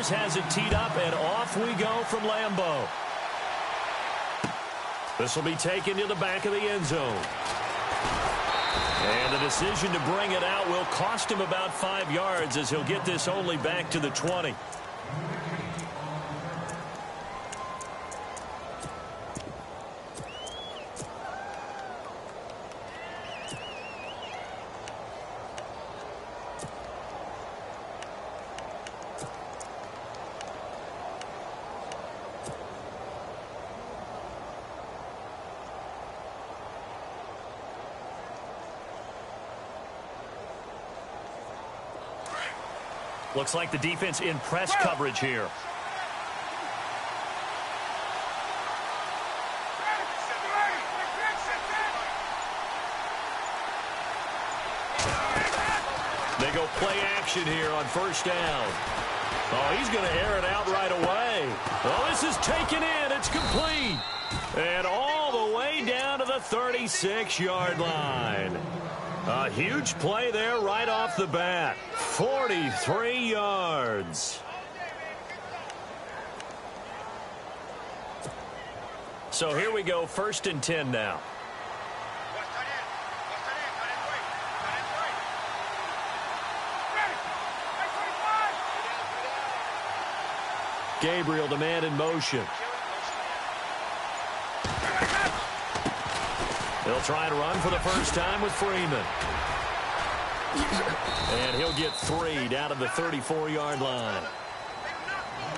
Rivers has it teed up, and off we go from Lambeau. This will be taken to the back of the end zone. And the decision to bring it out will cost him about 5 yards as he'll get this only back to the 20. Looks like the defense in press coverage here. They go play action here on first down. Oh, he's going to air it out right away. Well, this is taken in. It's complete. And all the way down to the 36-yard line. A huge play there right off the bat. 43 yards. So here we go, 1st and 10 now. Gabriel, the man in motion. They'll try and run for the first time with Freeman. And he'll get 3 down to the 34-yard line.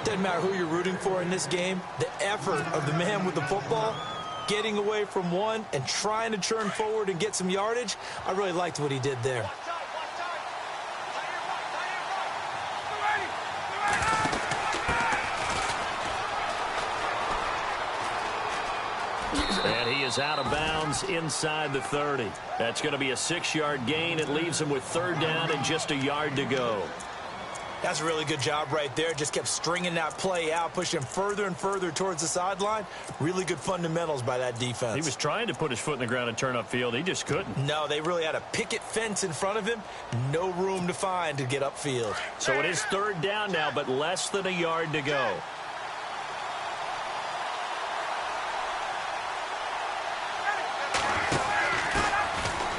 Doesn't matter who you're rooting for in this game. The effort of the man with the football, getting away from one and trying to turn forward and get some yardage, I really liked what he did there. And he is out of bounds inside the 30. That's going to be a 6-yard gain. It leaves him with 3rd down and just a yard to go. That's a really good job right there. Just kept stringing that play out, pushing him further and further towards the sideline. Really good fundamentals by that defense. He was trying to put his foot in the ground and turn upfield. He just couldn't. No, they really had a picket fence in front of him. No room to find to get upfield. So it is 3rd down now, but less than a yard to go.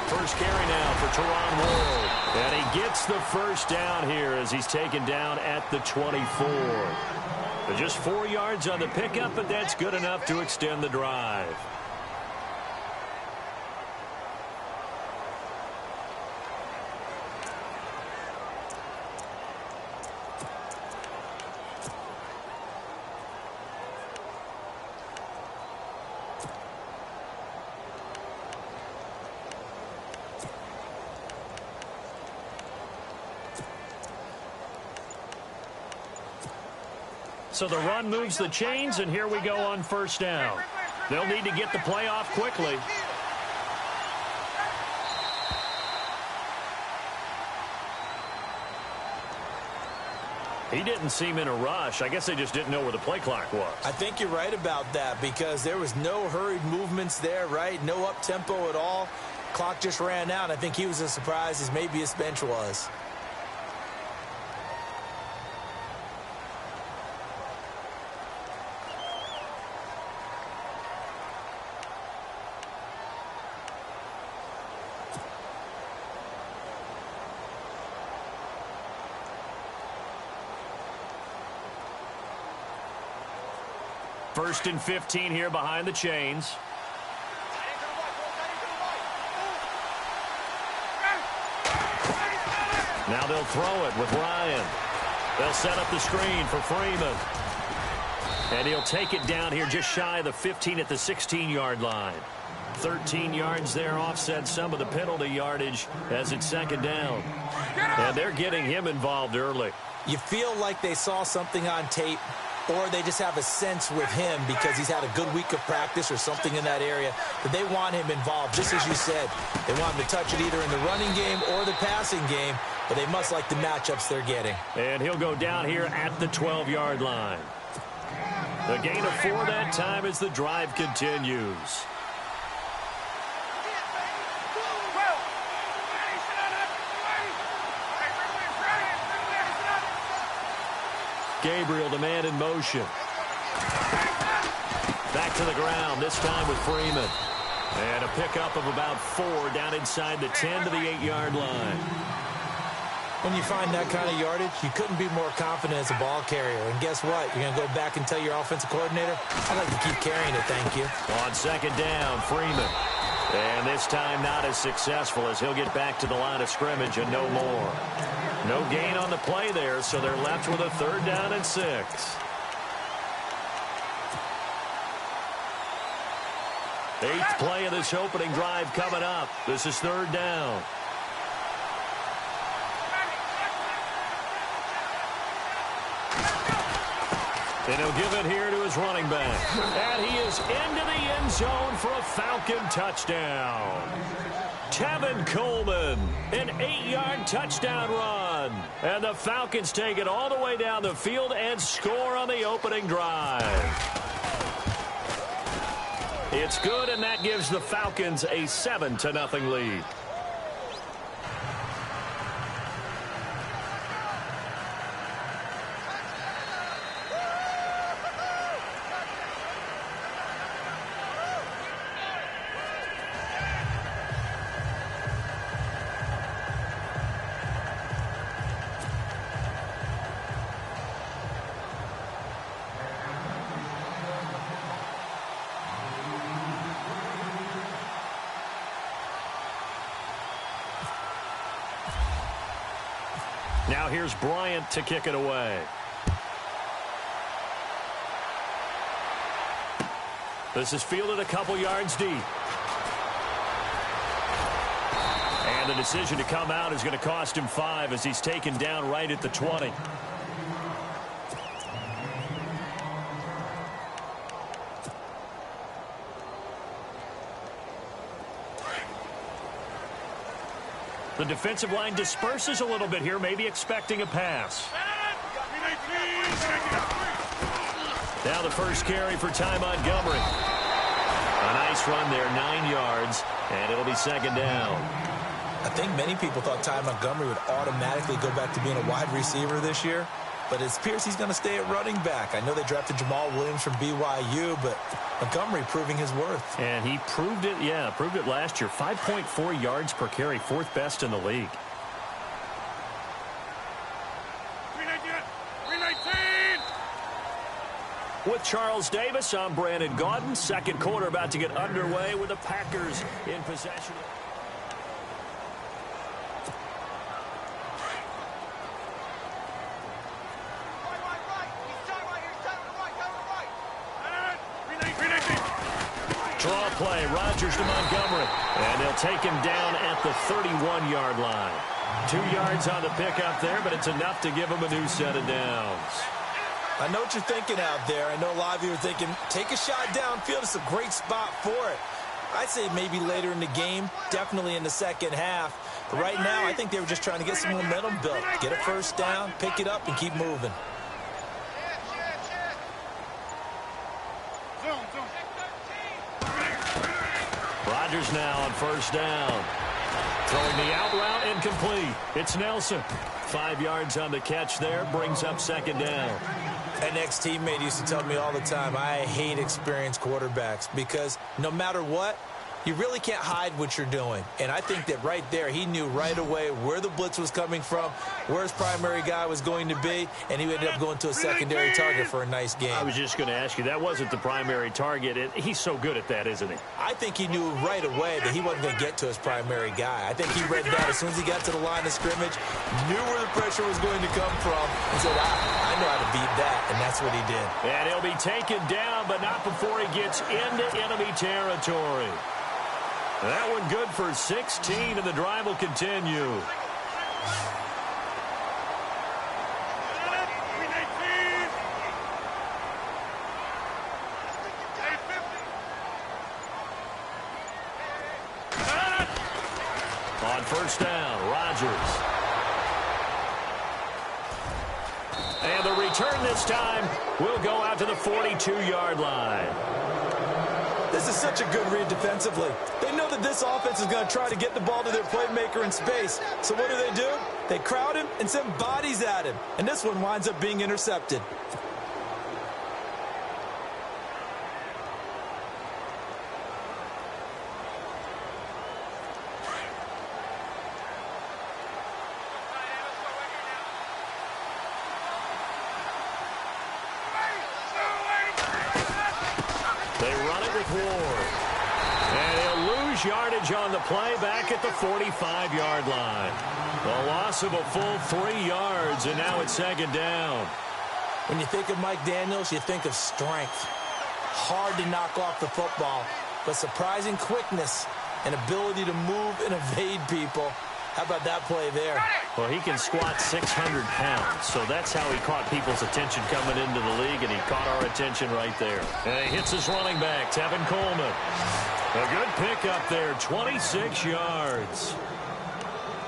First carry now for Teron Ward. And he gets the first down here as he's taken down at the 24. Just 4 yards on the pickup, but that's good enough to extend the drive. So the run moves the chains, and here we go on first down. They'll need to get the play off quickly. He didn't seem in a rush. I guess they just didn't know where the play clock was. I think you're right about that because there was no hurried movements there, right? No up-tempo at all. Clock just ran out. I think he was as surprised as maybe his bench was. First and 15 here behind the chains. Now they'll throw it with Ryan. They'll set up the screen for Freeman. And he'll take it down here just shy of the 15 at the 16-yard line. 13 yards there offset some of the penalty yardage as it's 2nd down. And they're getting him involved early. You feel like they saw something on tape, or they just have a sense with him because he's had a good week of practice or something in that area, that they want him involved, just as you said. They want him to touch it either in the running game or the passing game, but they must like the matchups they're getting. And he'll go down here at the 12-yard line. The gain of 4 that time as the drive continues. Gabriel, the man in motion. Back to the ground, this time with Freeman. And a pickup of about 4 down inside the 10 to the 8-yard line. When you find that kind of yardage, you couldn't be more confident as a ball carrier. And guess what? You're going to go back and tell your offensive coordinator, I'd like to keep carrying it, thank you. On second down, Freeman. And this time not as successful as he'll get back to the line of scrimmage and no more. No gain on the play there, so they're left with a 3rd down and 6. Eighth play of this opening drive coming up. This is 3rd down. And he'll give it here to his running back. And he is into the end zone for a Falcon touchdown. Tevin Coleman, an 8-yard touchdown run. And the Falcons take it all the way down the field and score on the opening drive. It's good, and that gives the Falcons a 7-0 lead. Now here's Bryant to kick it away. This is fielded a couple yards deep. And the decision to come out is going to cost him 5 as he's taken down right at the 20. The defensive line disperses a little bit here, maybe expecting a pass. Now the first carry for Ty Montgomery. A nice run there, 9 yards, and it'll be 2nd down. I think many people thought Ty Montgomery would automatically go back to being a wide receiver this year, but it appears he's going to stay at running back. I know they drafted Jamal Williams from BYU, but Montgomery proving his worth. And he proved it, proved it last year. 5.4 yards per carry, 4th best in the league. With Charles Davis, I'm Brandon Gaudin. Second quarter about to get underway with the Packers in possession. Draw play, Rodgers to Montgomery. And they'll take him down at the 31-yard line. 2 yards on the pickup there, but it's enough to give him a new set of downs. I know what you're thinking out there. I know a lot of you are thinking, take a shot downfield. It's a great spot for it. I'd say maybe later in the game, definitely in the second half. But right now, I think they were just trying to get some momentum built. Get a first down, pick it up, and keep moving. Rodgers now on first down. Throwing the out route incomplete. It's Nelson. 5 yards on the catch there. Brings up 2nd down. An ex-teammate used to tell me all the time, I hate experienced quarterbacks because no matter what, you really can't hide what you're doing. And I think that right there, he knew right away where the blitz was coming from, where his primary guy was going to be, and he ended up going to a secondary target for a nice game. I was just going to ask you, that wasn't the primary target. He's so good at that, isn't he? I think he knew right away that he wasn't going to get to his primary guy. I think he read that as soon as he got to the line of scrimmage, knew where the pressure was going to come from, and said, I know how to beat that, and that's what he did. And he'll be taken down, but not before he gets into enemy territory. That one good for 16, and the drive will continue. On first down, Rodgers. And the return this time will go out to the 42-yard line. This is such a good read defensively. They know that this offense is going to try to get the ball to their playmaker in space. So what do? They crowd him and send bodies at him. And this one winds up being intercepted. They run it with Ward. And he'll lose yardage on the play back at the 45-yard line. A loss of a full 3 yards, and now it's second down. When you think of Mike Daniels, you think of strength. Hard to knock off the football, but surprising quickness and ability to move and evade people. How about that play there? Well, he can squat 600 pounds, so that's how he caught people's attention coming into the league, and he caught our attention right there. And he hits his running back, Tevin Coleman. A good pickup there, 26 yards.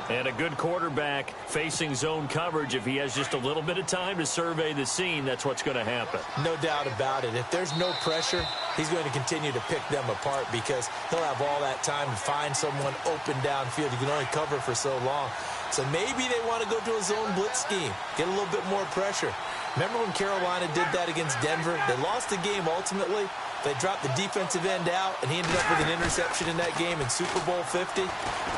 And a good quarterback facing zone coverage. If he has just a little bit of time to survey the scene, that's what's going to happen. No doubt about it. If there's no pressure, he's going to continue to pick them apart because he'll have all that time to find someone open downfield. You can only cover for so long. So maybe they want to go to a zone blitz scheme, get a little bit more pressure. Remember when Carolina did that against Denver? They lost the game ultimately. They dropped the defensive end out, and he ended up with an interception in that game in Super Bowl 50.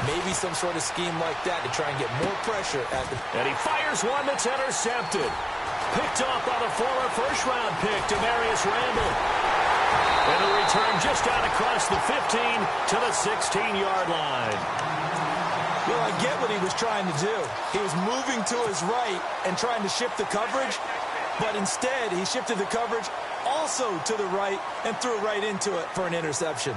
Maybe some sort of scheme like that to try and get more pressure at the... And he fires one that's intercepted. Picked off by the former first-round pick, Demarius Randall. And a return just out across the 15 to the 16-yard line. Well, I get what he was trying to do. He was moving to his right and trying to shift the coverage, but instead he shifted the coverage also to the right and threw right into it for an interception.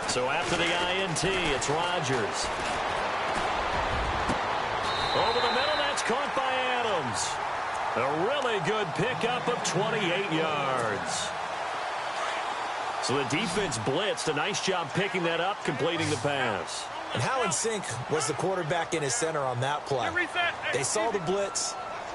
So after the INT, it's Rodgers. Over the middle, that's caught by Adams. A really good pickup of 28 yards. So the defense blitzed. A nice job picking that up, completing the pass. And how in sync was the quarterback in his center on that play? They saw the blitz,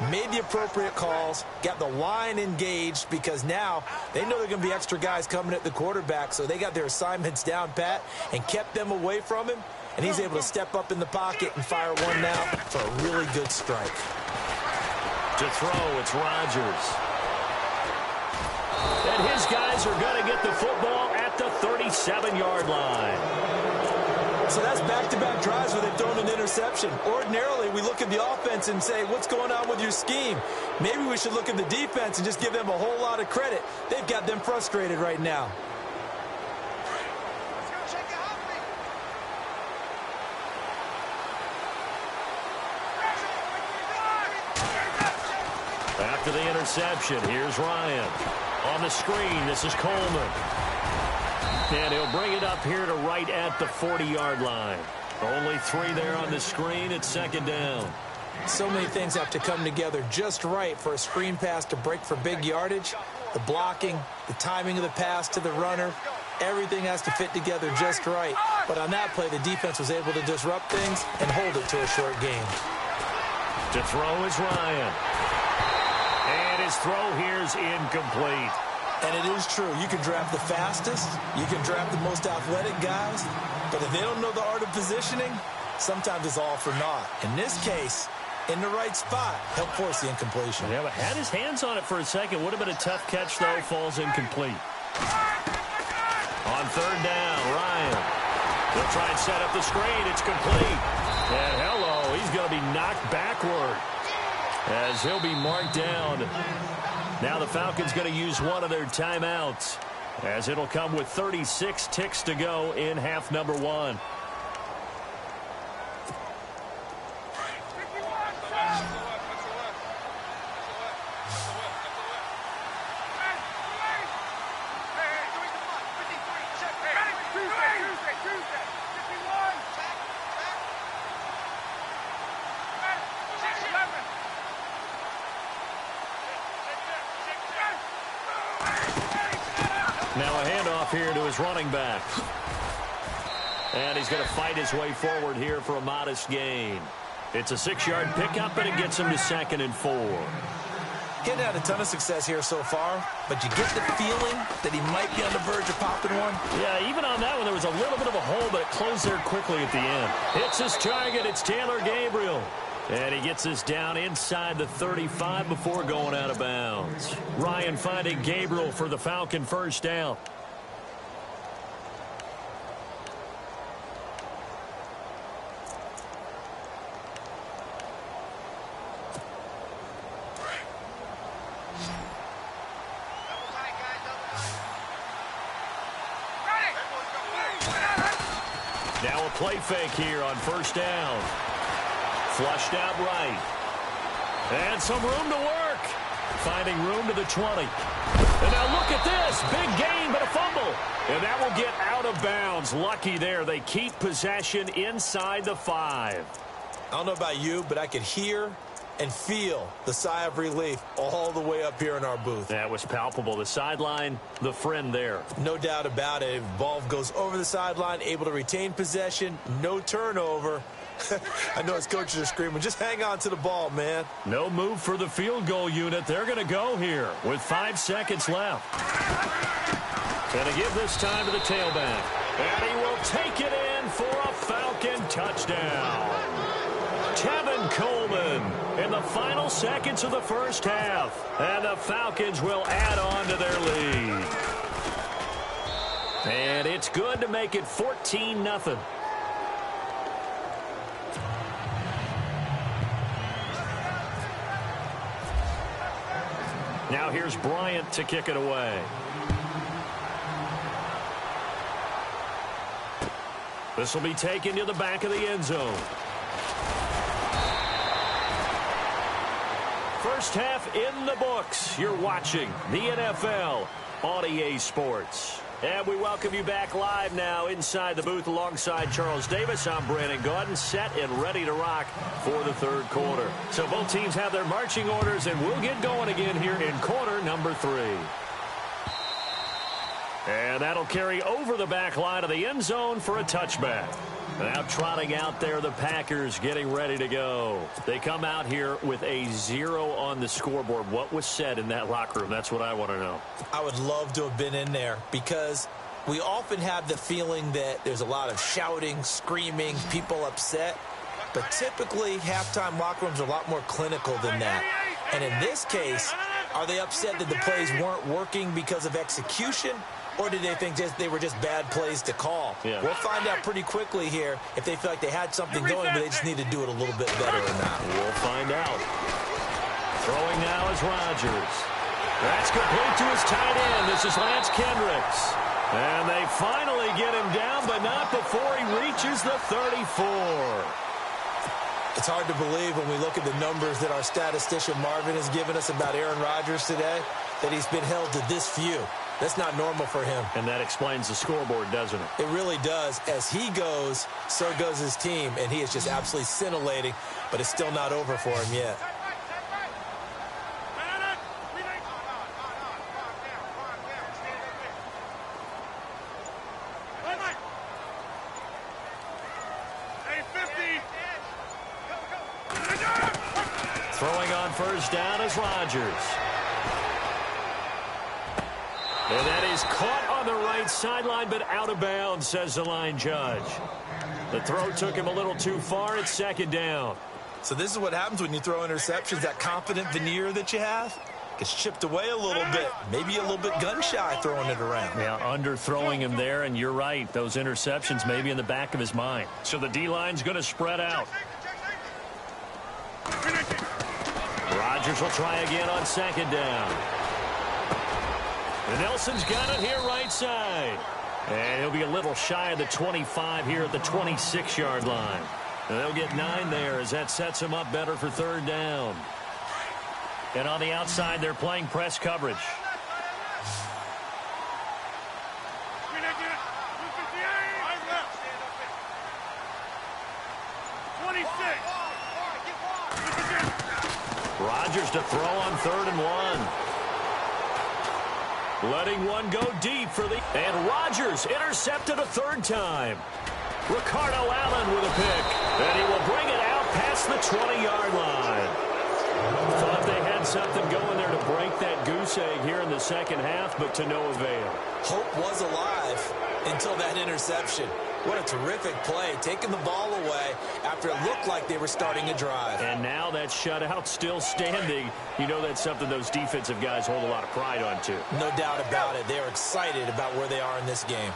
made the appropriate calls, got the line engaged because now they know there are going to be extra guys coming at the quarterback, so they got their assignments down pat and kept them away from him, and he's able to step up in the pocket and fire one now for a really good strike. To throw, it's Rodgers. And his guys are going to get the football at the 37-yard line. So that's back-to-back drives where they've thrown an interception. Ordinarily, we look at the offense and say, what's going on with your scheme? Maybe we should look at the defense and just give them a whole lot of credit. They've got them frustrated right now. After the interception, here's Ryan. On the screen, this is Coleman. And he'll bring it up here to right at the 40-yard line. Only 3 there on the screen. It's second down. So many things have to come together just right for a screen pass to break for big yardage. The blocking, the timing of the pass to the runner, everything has to fit together just right. But on that play, the defense was able to disrupt things and hold it to a short game. To throw is Ryan. And his throw here is incomplete. And it is true. You can draft the fastest. You can draft the most athletic guys. But if they don't know the art of positioning, sometimes it's all for naught. In this case, in the right spot, helped force the incompletion. Yeah, but had his hands on it for a second. Would have been a tough catch, though. Falls incomplete. On third down, Ryan. They'll try and set up the screen. It's complete. And hello, he's going to be knocked backward as he'll be marked down. Now the Falcons going to use one of their timeouts as it'll come with 36 ticks to go in half number 1. Now a handoff here to his running back. And he's going to fight his way forward here for a modest gain. It's a 6-yard pickup, and it gets him to 2nd and 4. Getting had a ton of success here so far, but you get the feeling that he might be on the verge of popping one. Yeah, even on that one, there was a little bit of a hole, but it closed there quickly at the end. It's his target. It's Taylor Gabriel. And he gets this down inside the 35 before going out of bounds. Ryan finding Gabriel for the Falcon first down. Now a play fake here on first down. Flushed out right. And some room to work. Finding room to the 20. And now look at this. Big gain, but a fumble. And that will get out of bounds. Lucky there. They keep possession inside the 5. I don't know about you, but I could hear and feel the sigh of relief all the way up here in our booth. That was palpable. The sideline, the friend there. No doubt about it. Ball goes over the sideline, able to retain possession, no turnover. I know his coaches are screaming, just hang on to the ball, man. No move for the field goal unit. They're going to go here with 5 seconds left. Going to give this time to the tailback. And he will take it in for a Falcon touchdown. Tevin Coleman in the final seconds of the first half. And the Falcons will add on to their lead. And it's good to make it 14-0. Now here's Bryant to kick it away. This will be taken to the back of the end zone. First half in the books. You're watching the NFL on EA Sports. And we welcome you back live now inside the booth alongside Charles Davis. I'm Brandon Gaudin, set and ready to rock for the third quarter. So both teams have their marching orders, and we'll get going again here in quarter number 3. And that'll carry over the back line of the end zone for a touchback. Now trotting out there, the Packers getting ready to go. They come out here with a 0 on the scoreboard. What was said in that locker room? That's what I want to know. I would love to have been in there because we often have the feeling that there's a lot of shouting, screaming, people upset. But typically, halftime locker rooms are a lot more clinical than that. And in this case, are they upset that the plays weren't working because of execution? Or did they think they were just bad plays to call? Yeah. We'll find out pretty quickly here if they feel like they had something going, but they just need to do it a little bit better or not. We'll find out. Throwing now is Rodgers. That's complete to his tight end. This is Lance Kendricks. And they finally get him down, but not before he reaches the 34. It's hard to believe when we look at the numbers that our statistician Marvin has given us about Aaron Rodgers today, that he's been held to this few. That's not normal for him. And that explains the scoreboard, doesn't it? It really does. As he goes, so goes his team, and he is just absolutely scintillating, but it's still not over for him yet. Throwing on first down is Rodgers. And that is caught on the right sideline, but out of bounds, says the line judge. The throw took him a little too far. It's second down. So this is what happens when you throw interceptions. That confident veneer that you have gets chipped away a little bit. Maybe a little bit gun-shy throwing it around. Yeah, underthrowing him there, and you're right. Those interceptions may be in the back of his mind. So the D-line's going to spread out. Rodgers will try again on second down. And Nelson's got it here right side. And he'll be a little shy of the 25 here at the 26-yard line. And they'll get 9 there as that sets him up better for third down. And on the outside, they're playing press coverage. Rodgers to throw on 3rd and 1. Letting one go deep for the... And Rodgers intercepted a 3rd time. Ricardo Allen with a pick. And he will bring it out past the 20-yard line. Thought they had something going there to break that goose egg here in the second half, but to no avail. Hope was alive until that interception. What a terrific play, taking the ball away after it looked like they were starting a drive. And now that shutout still standing. You know that's something those defensive guys hold a lot of pride on, too. No doubt about it. They're excited about where they are in this game.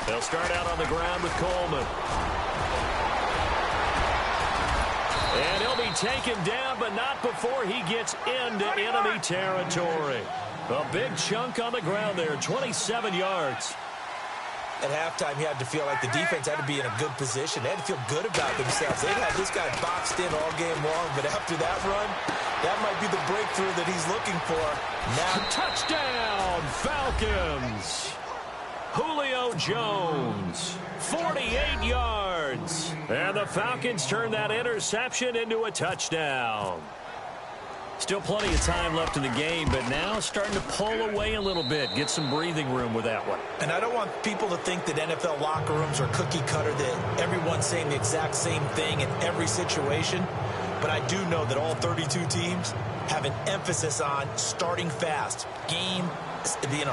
They'll start out on the ground with Coleman. And he'll be taken down, but not before he gets into enemy territory. A big chunk on the ground there, 27 yards. At halftime, you had to feel like the defense had to be in a good position. They had to feel good about themselves. They've had this guy boxed in all game long, but after that run, that might be the breakthrough that he's looking for. Now, touchdown, Falcons. Julio Jones, 48 yards. And the Falcons turn that interception into a touchdown. Still plenty of time left in the game, but now starting to pull away a little bit. Get some breathing room with that one. And I don't want people to think that NFL locker rooms are cookie cutter, that everyone's saying the exact same thing in every situation. But I do know that all 32 teams have an emphasis on starting fast. Game,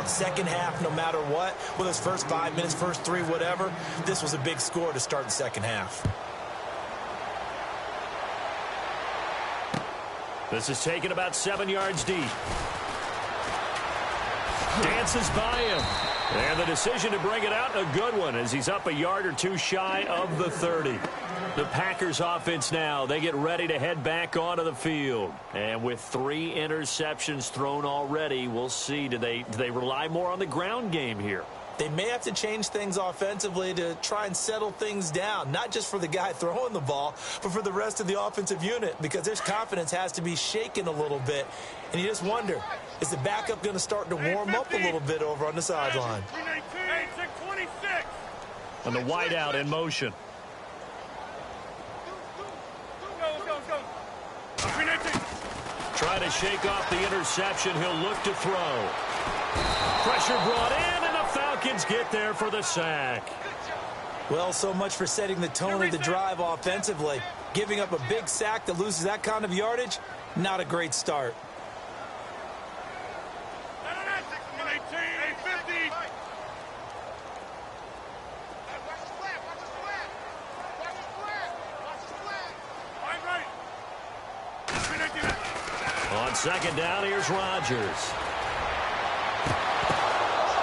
second half, no matter what. Whether it's first 5 minutes, first 3, whatever. This was a big score to start the second half. This is taken about 7 yards deep. Dances by him. And the decision to bring it out, a good one, as he's up a yard or two shy of the 30. The Packers offense now, they get ready to head back onto the field. And with 3 interceptions thrown already, we'll see, do they rely more on the ground game here? They may have to change things offensively to try and settle things down, not just for the guy throwing the ball, but for the rest of the offensive unit, because their confidence has to be shaken a little bit. And you just wonder, is the backup going to start to warm up a little bit over on the sideline? And the wideout in motion. Trying to shake off the interception. He'll look to throw. Pressure brought in, and the Falcons get there for the sack. Well, so much for setting the tone of the drive offensively. Giving up a big sack that loses that kind of yardage, not a great start. On second down, here's Rodgers.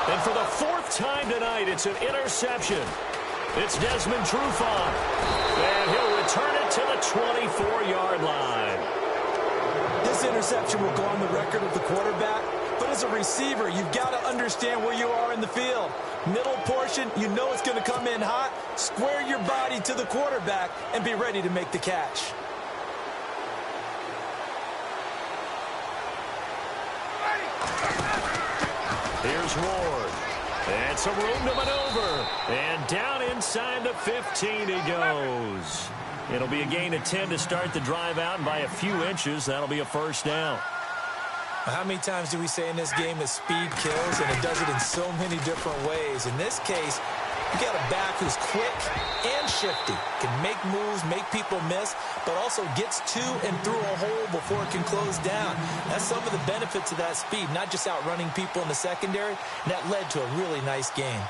And for the 4th time tonight, it's an interception. It's Desmond Trufant. And he'll return it to the 24-yard line. This interception will go on the record of the quarterback. But as a receiver, you've got to understand where you are in the field. Middle portion, you know it's going to come in hot. Square your body to the quarterback and be ready to make the catch. Here's Ward. And some room to maneuver. And down inside the 15 he goes. It'll be a gain of 10 to start the drive out, and by a few inches, that'll be a first down. How many times do we say in this game that speed kills, and it does it in so many different ways? In this case, you got a back who's quick and shifty, can make moves, make people miss, but also gets to and through a hole before it can close down. That's some of the benefits of that speed, not just outrunning people in the secondary, and that led to a really nice game.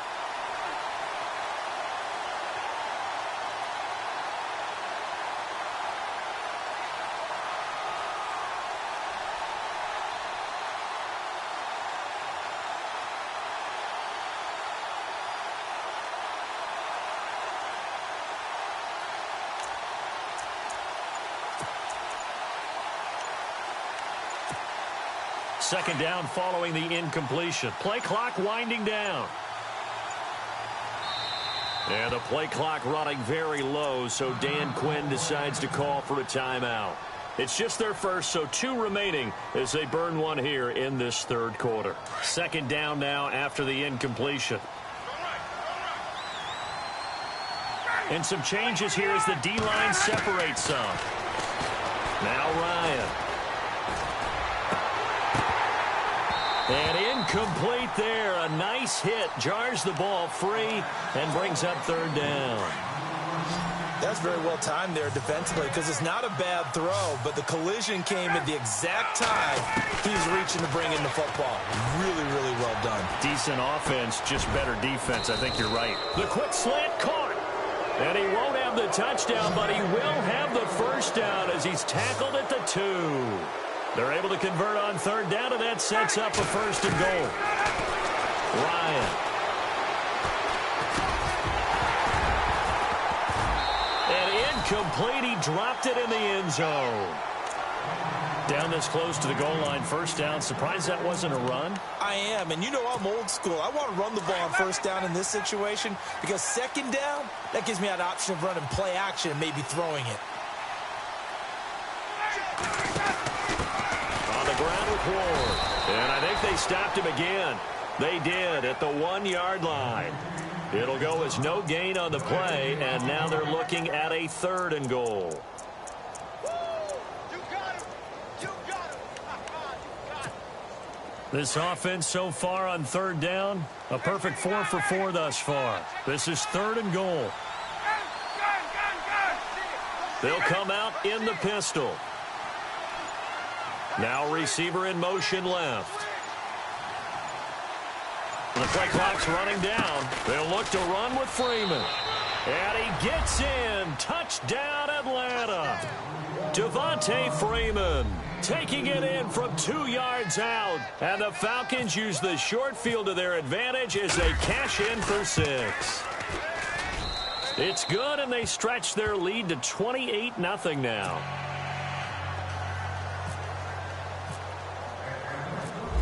Second down following the incompletion. Play clock winding down. And the play clock running very low, so Dan Quinn decides to call for a timeout. It's just their first, so 2 remaining as they burn one here in this third quarter. Second down now after the incompletion. And some changes here as the D-line separates some. Now Ryan. And Incomplete there. A nice hit. Jars the ball free and brings up third down. That's very well timed there defensively because it's not a bad throw, but the collision came at the exact time he was reaching to bring in the football. Really, really well done. Decent offense, just better defense. I think you're right. The quick slant caught. And he won't have the touchdown, but he will have the first down as he's tackled at the 2. They're able to convert on third down, and that sets up a first and goal. Ryan. And incomplete. He dropped it in the end zone. Down this close to the goal line, first down. Surprised that wasn't a run? I am, and you know I'm old school. I want to run the ball on first down in this situation because second down, that gives me an option of running play action and maybe throwing it. On the ground with Ward. And I think they stopped him again. They did at the 1-yard line. It'll go as no gain on the play, and now they're looking at a third and goal. This offense so far on third down, a perfect 4 for 4 thus far. This is third and goal. They'll come out in the pistol. Now receiver in motion left. The play clock's running down. They'll look to run with Freeman. And he gets in. Touchdown, Atlanta. Devontae Freeman taking it in from 2 yards out. And the Falcons use the short field to their advantage as they cash in for 6. It's good, and they stretch their lead to 28-0 now.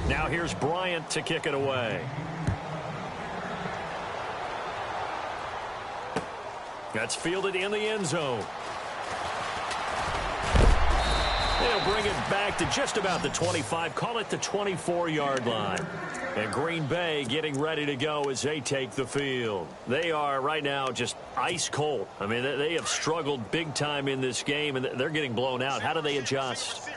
Now here's Bryant to kick it away. That's fielded in the end zone. They'll bring it back to just about the 25, call it the 24-yard line. And Green Bay getting ready to go as they take the field. They are right now just ice cold. I mean, they have struggled big time in this game, and they're getting blown out. How do they adjust?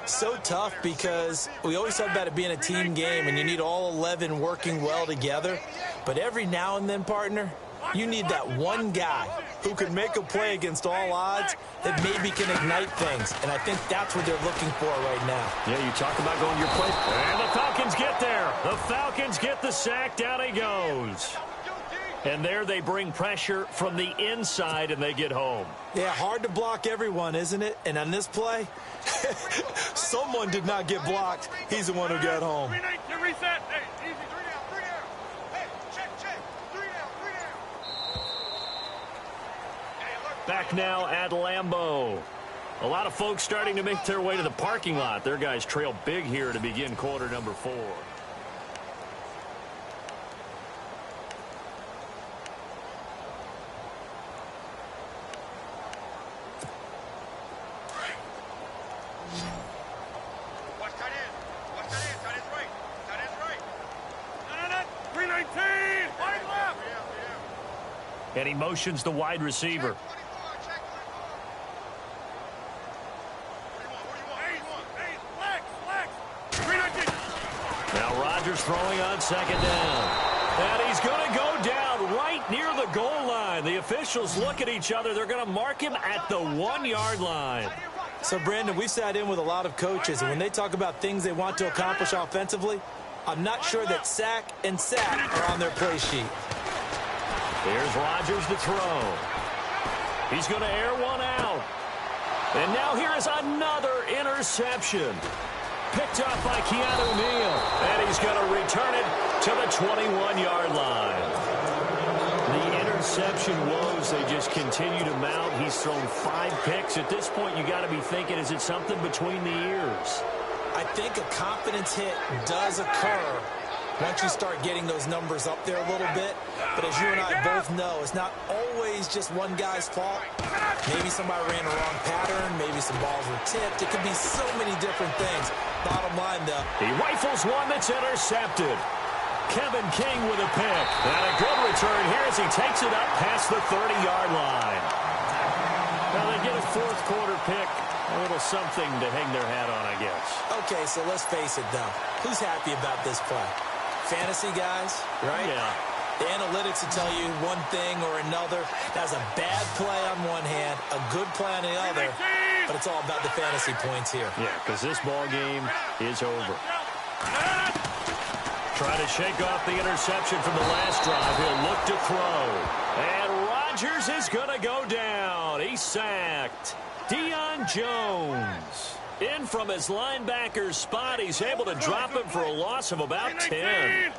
So tough because we always talk about it being a team game, and you need all 11 working well together. But every now and then, partner, you need that one guy who can make a play against all odds that maybe can ignite things. And I think that's what they're looking for right now. Yeah, you talk about going your play. And the Falcons get there. The Falcons get the sack. Down he goes. And there they bring pressure from the inside, and they get home. Yeah, hard to block everyone, isn't it? And on this play, someone did not get blocked. He's the one who got home. Reset. Hey, easy. 3 down. Hey, check. 3 down. Back now at Lambeau. A lot of folks starting to make their way to the parking lot. Their guys trail big here to begin quarter number 4. Watch tight end. Tight end's right. 319. Wide left. And he motions the wide receiver. Now Rodgers throwing on second down. And he's going to go down right near the goal line. The officials look at each other. They're going to mark him at the 1-yard line. So, Brandon, we've sat in with a lot of coaches, and when they talk about things they want to accomplish offensively, I'm not sure that sack and sack are on their play sheet. Here's Rodgers to throw. He's going to air one out. And now here is another interception. Picked up by Keanu Neal. And he's going to return it to the 21-yard line. The interception woes, they just continue to mount. He's thrown 5 picks. At this point, you got to be thinking, is it something between the ears? I think a confidence hit does occur once you start getting those numbers up there a little bit. But as you and I both know, it's not always just one guy's fault. Maybe somebody ran a wrong pattern. Maybe some balls were tipped. It could be so many different things. Bottom line, though, he rifles one that's intercepted. Kevin King with a pick. And a good return here as he takes it up past the 30-yard line. Now they get a fourth quarter pick. A little something to hang their hat on, I guess. Okay, so let's face it, though. Who's happy about this play? fantasy guys, right? Yeah. The analytics will tell you one thing or another. That's a bad play on one hand, a good play on the other, but it's all about the fantasy points here. Yeah, because this ball game is over. Trying to shake off the interception from the last drive. He'll look to throw. And Rodgers is going to go down. He's sacked. Deion Jones in from his linebacker spot. He's able to drop him for a loss of about 10.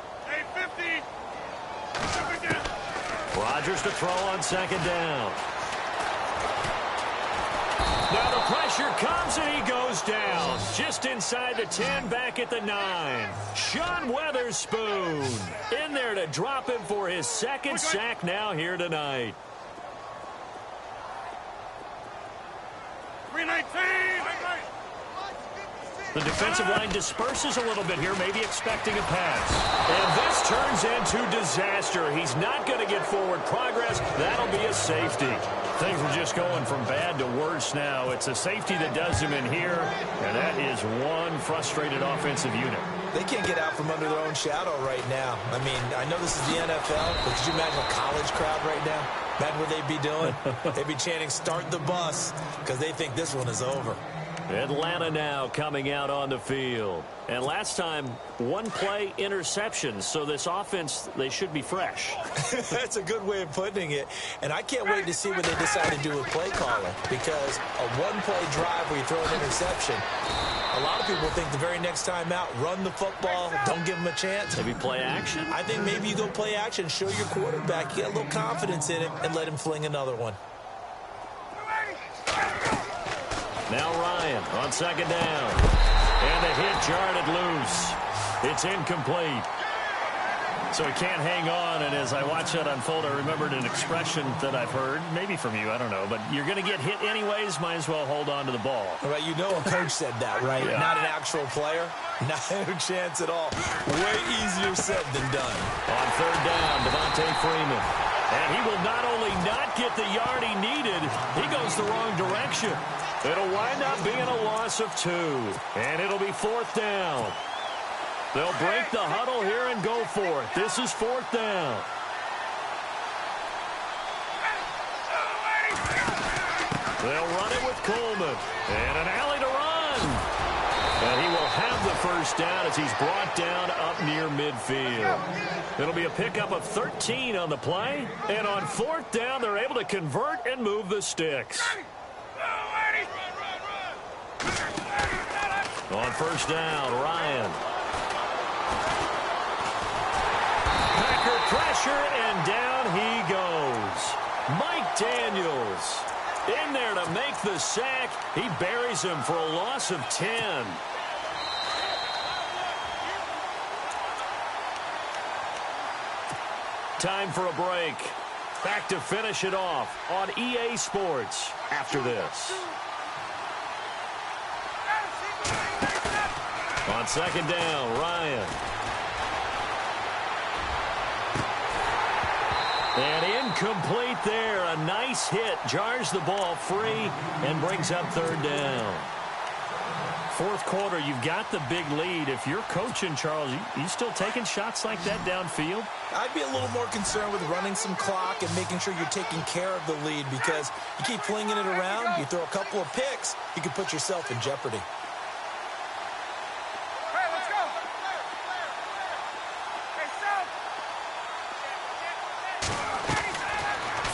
Rodgers to throw on second down. Now the pressure comes and he goes down. Just inside the 10, back at the 9. Sean Weatherspoon in there to drop him for his second sack now here tonight. 319. The defensive line disperses a little bit here, maybe expecting a pass. And this turns into disaster. He's not going to get forward progress. That'll be a safety. Things are just going from bad to worse now. It's a safety that does him in here, and that is one frustrated offensive unit. They can't get out from under their own shadow right now. I mean, I know this is the NFL, but could you imagine a college crowd right now? Imagine what they'd be doing. They'd be chanting, "Start the bus," because they think this one is over. Atlanta now coming out on the field. And last time, one play interception. So this offense, they should be fresh. That's a good way of putting it. And I can't wait to see what they decide to do with play calling. Because a one-play drive where you throw an interception, a lot of people think the very next time out, run the football, don't give them a chance. Maybe play action? I think maybe you go play action, show your quarterback, get a little confidence in it, and let him fling another one. Now Ryan on second down. And the hit jarred it loose. It's incomplete. So he can't hang on, and as I watch that unfold, I remembered an expression that I've heard, maybe from you, I don't know, but you're going to get hit anyways, might as well hold on to the ball. Right, you know a coach said that, right? Yeah. Not an actual player. Not a chance at all. Way easier said than done. On third down, Devontae Freeman. And he will not only not get the yard he needed, he goes the wrong direction. It'll wind up being a loss of 2. And it'll be fourth down. They'll break the huddle here and go for it. This is fourth down. They'll run it with Coleman. And an alley to run. And he will have the first down as he's brought down up near midfield. It'll be a pickup of 13 on the play. And on fourth down, they're able to convert and move the sticks. On first down, Ryan. Packer pressure, and down he goes. Mike Daniels in there to make the sack. He buries him for a loss of 10. Time for a break. Back to finish it off on EA Sports after this. On second down, Ryan. And incomplete there. A nice hit. Jars the ball free and brings up third down. Fourth quarter, you've got the big lead. If you're coaching, Charles, you still taking shots like that downfield? I'd be a little more concerned with running some clock and making sure you're taking care of the lead, because you keep flinging it around, you throw a couple of picks, you can put yourself in jeopardy.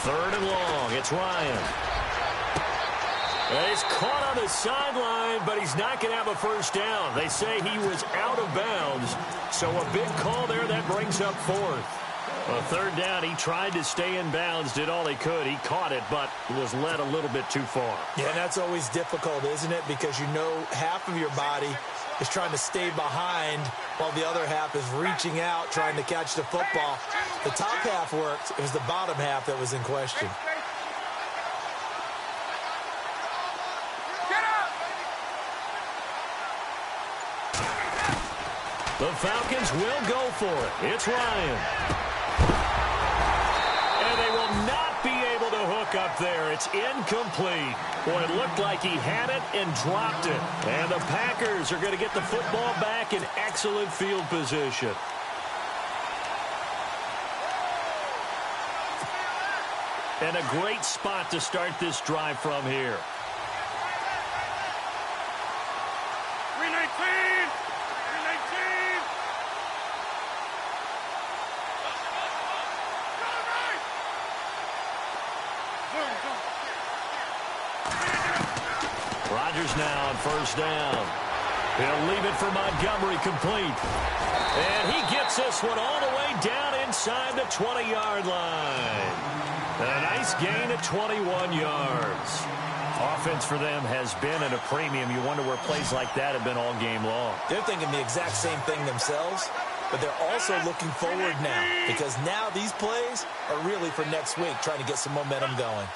Third and long. It's Ryan. And he's caught on the sideline, but he's not going to have a first down. They say he was out of bounds. So a big call there that brings up fourth. A third down, he tried to stay in bounds, did all he could. He caught it, but was led a little bit too far. Yeah, and that's always difficult, isn't it? Because you know half of your body is trying to stay behind while the other half is reaching out, trying to catch the football. The top half worked. It was the bottom half that was in question. The Falcons will go for it. It's Ryan. And they will not be able to hook up there. It's incomplete. Boy, it looked like he had it and dropped it. And the Packers are going to get the football back in excellent field position. And a great spot to start this drive from here. 319! 319! Rodgers now on first down. He'll leave it for Montgomery complete. And he gets this one all the way down inside the 20-yard line. A nice gain of 21 yards. Offense for them has been at a premium. You wonder where plays like that have been all game long. They're thinking the exact same thing themselves, but they're also looking forward now because now these plays are really for next week, trying to get some momentum going.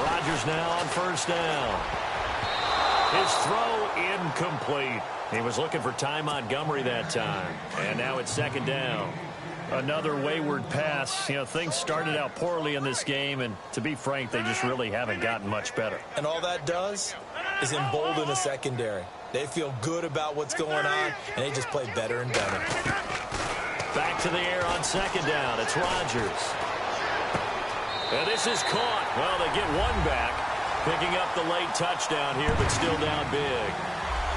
Rodgers now on first down. His throw incomplete. He was looking for Ty Montgomery that time. And now it's second down. Another wayward pass. You know, things started out poorly in this game, and to be frank, they just really haven't gotten much better. And all that does is embolden the secondary. They feel good about what's going on, and they just play better and better. Back to the air on second down. It's Rodgers. And this is caught. Well, they get one back, picking up the late touchdown here, but still down big.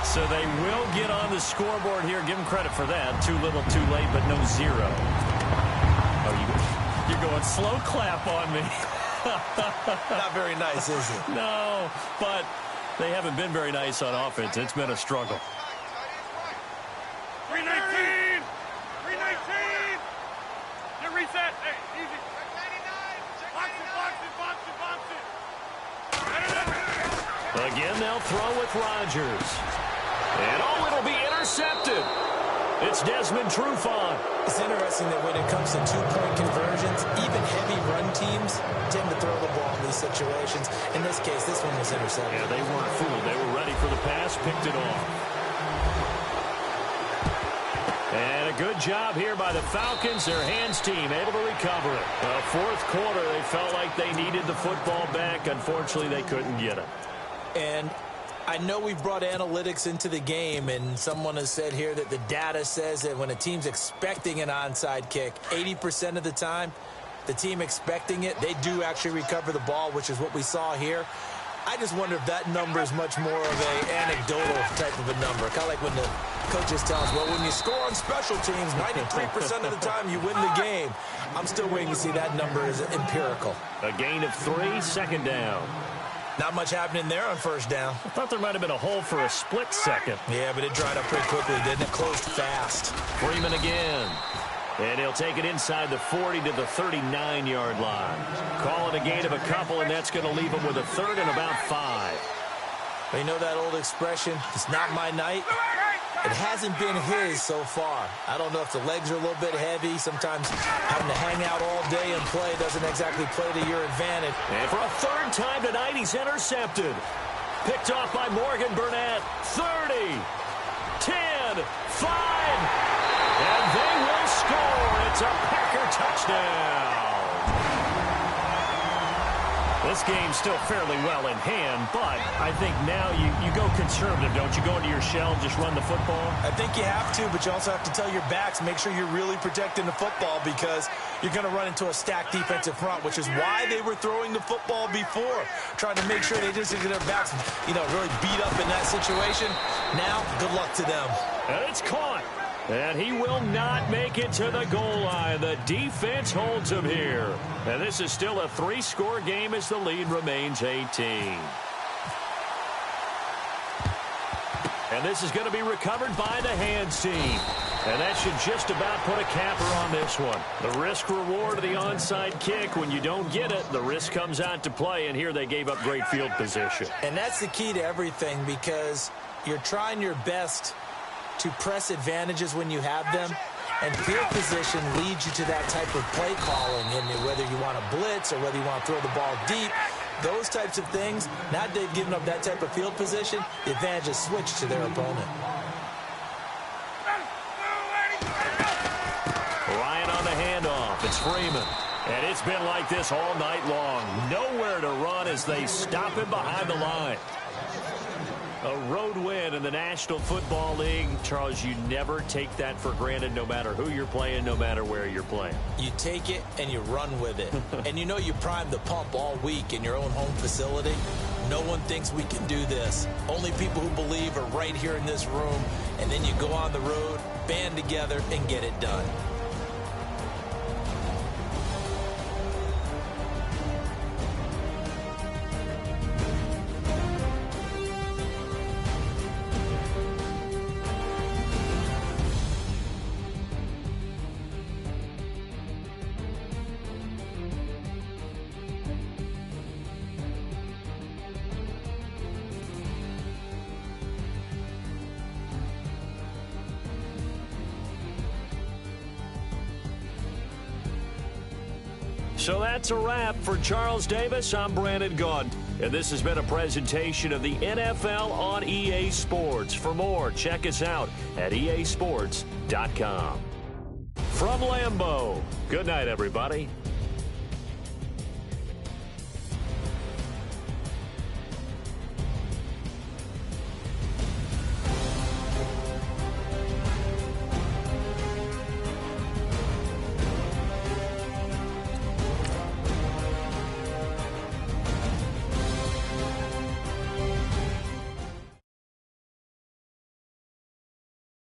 So they will get on the scoreboard here. Give them credit for that. Too little, too late, but no zero. Oh, you're going slow clap on me. Not very nice, is it? No, but they haven't been very nice on offense. It's been a struggle. 319! 319! Get reset. Hey, easy. 99! Box it. Again, they'll throw with Rodgers. And, oh, it'll be intercepted. It's Desmond Trufant. It's interesting that when it comes to two-point conversions, even heavy run teams tend to throw the ball in these situations. In this case, this one was intercepted. Yeah, they weren't fooled. They were ready for the pass, picked it off. And a good job here by the Falcons, their hands team, able to recover it. Fourth quarter, they felt like they needed the football back. Unfortunately, they couldn't get it. And I know we've brought analytics into the game, and someone has said here that the data says that when a team's expecting an onside kick, 80% of the time, the team expecting it, they do actually recover the ball, which is what we saw here. I just wonder if that number is much more of an anecdotal type of a number. Kind of like when the coaches tell us, well, when you score on special teams, 93% of the time you win the game. I'm still waiting to see that number is empirical. A gain of 3, second down. Not much happening there on first down. I thought there might have been a hole for a split second. Yeah, but it dried up pretty quickly, didn't it? Closed fast. Freeman again. And he'll take it inside the 40 to the 39-yard line. Call it a gain of a couple, and that's going to leave him with a third and about 5. Well, you know that old expression, it's not my night? It hasn't been his so far. I don't know if the legs are a little bit heavy. Sometimes having to hang out all day and play doesn't exactly play to your advantage. And for a third time tonight, he's intercepted. Picked off by Morgan Burnett. 30, 10, 5. And they will score. It's a Packer touchdown. This game's still fairly well in hand, but I think now you go conservative, don't you? Go into your shell and just run the football? I think you have to, but you also have to tell your backs, make sure you're really protecting the football because you're going to run into a stacked defensive front, which is why they were throwing the football before, trying to make sure they just get their backs, really beat up in that situation. Now, good luck to them. And it's caught. And he will not make it to the goal line. The defense holds him here. And this is still a 3-score game as the lead remains 18. And this is going to be recovered by the hands team. And that should just about put a capper on this one. The risk-reward of the onside kick. When you don't get it, the risk comes out to play. And here they gave up great field position. And that's the key to everything because you're trying your best to press advantages when you have them, and field position leads you to that type of play calling, and whether you want to blitz or whether you want to throw the ball deep, those types of things, now that they've given up that type of field position, the advantage is switched to their opponent. Ryan on the handoff. It's Freeman. And it's been like this all night long. Nowhere to run as they stop him behind the line. A road win in the National Football League. Charles, you never take that for granted, no matter who you're playing, no matter where you're playing. You take it and you run with it. And you know you primed the pump all week in your own home facility. No one thinks we can do this. Only people who believe are right here in this room. And then you go on the road, band together, and get it done. So that's a wrap for Charles Davis. I'm Brandon Gaudin, and this has been a presentation of the NFL on EA Sports. For more, check us out at easports.com. From Lambeau, good night, everybody.